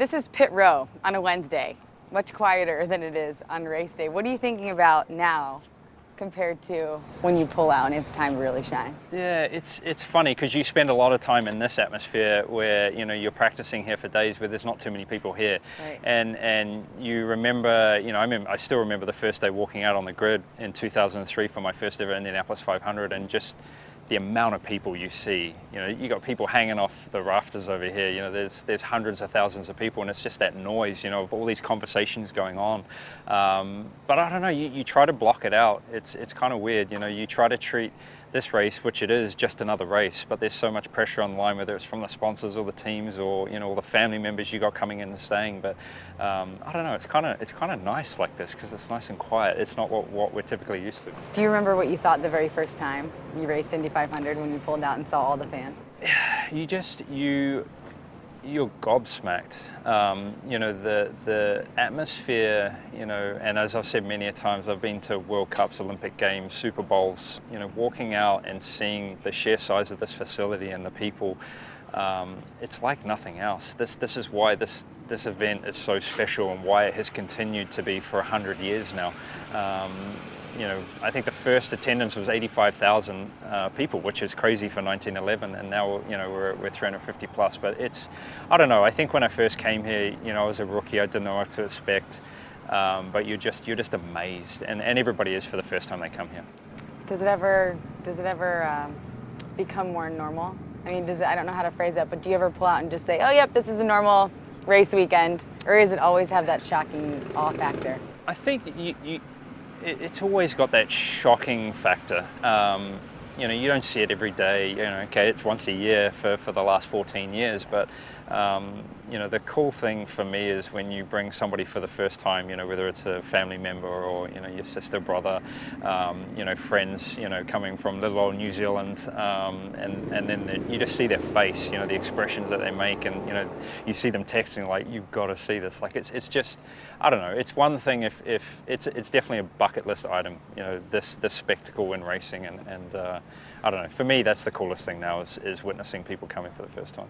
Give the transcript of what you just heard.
This is pit row on a Wednesday, much quieter than it is on race day. What are you thinking about now compared to when you pull out and it's time to really shine? Yeah, it's funny because you spend a lot of time in this atmosphere where you're practicing here for days where there's not too many people here, Right. and you remember, I still remember the first day walking out on the grid in 2003 for my first ever Indianapolis 500, and just the amount of people you see. You got people hanging off the rafters over here. There's hundreds of thousands of people, and it's just that noise, of all these conversations going on. But I don't know. You try to block it out. It's kind of weird. You try to treat this race, which it is, just another race, but there's so much pressure on the line, whether it's from the sponsors or the teams or all the family members you got coming in and staying. But I don't know. It's kind of nice like this because it's nice and quiet. It's not what we're typically used to. Do you remember what you thought the very first time you raced Indy 500 when you pulled out and saw all the fans? You're gobsmacked. The atmosphere, and as I've said many a times, I've been to World Cups, Olympic Games, Super Bowls, walking out and seeing the sheer size of this facility and the people, it's like nothing else. This is why this event is so special and why it has continued to be for 100 years now. I think the first attendance was 85,000 people, which is crazy for 1911, and now we're 350 plus. But I don't know. I think when I first came here, I was a rookie. I didn't know what to expect, but you're just amazed, and everybody is for the first time they come here. Does it ever become more normal? I mean, I don't know how to phrase that, but do you ever pull out and just say, "Oh, yep, this is a normal race weekend," or does it always have that shocking awe factor? I think it's always got that shocking factor. You don't see it every day. Okay, it's once a year for the last 14 years, but the cool thing for me is when you bring somebody for the first time, whether it's a family member or your sister, brother, friends, coming from little old New Zealand, and then you just see their face, the expressions that they make, and you see them texting like, "You've got to see this." Like it's just, I don't know. It's one thing if it's definitely a bucket list item, this spectacle in racing, and I don't know. For me, that's the coolest thing now is witnessing people coming for the first time.